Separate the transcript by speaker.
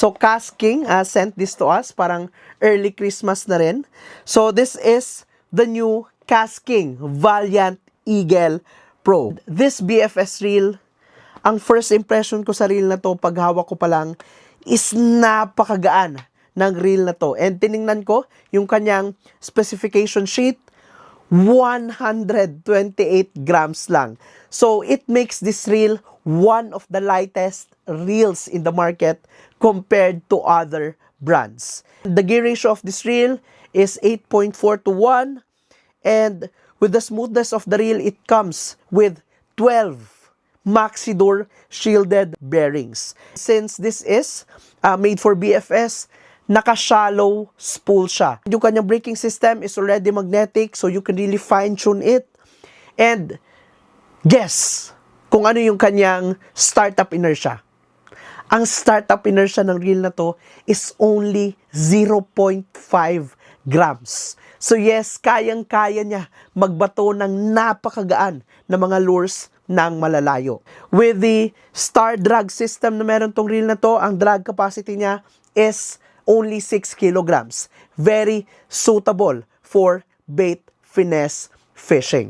Speaker 1: So, Casking sent this to us, parang early Christmas na rin. So, this is the new Casking Valiant Eagle Pro. This BFS reel, ang first impression ko sa reel na to, pag hawak ko pa lang, is napakagaan ng reel na to. And tiningnan ko yung kanyang specification sheet, 128 grams lang. So, it makes this reel one of the lightest reels in the market compared to other brands. The gear ratio of this reel is 8.4 to 1, and with the smoothness of the reel, it comes with 12 Maxidor shielded bearings. Since this is made for BFS, naka-shallow spool siya. Yung kanyang braking system is already magnetic, so you can really fine-tune it. And guess kung ano yung kanyang startup inertia. Ang startup inertia ng reel na to is only 0.5 grams. So yes, kayang-kaya niya magbato ng napakagaan na mga lures ng malalayo. With the star drag system na meron tong reel na to, ang drag capacity niya is only 6 kilograms. Very suitable for bait finesse fishing.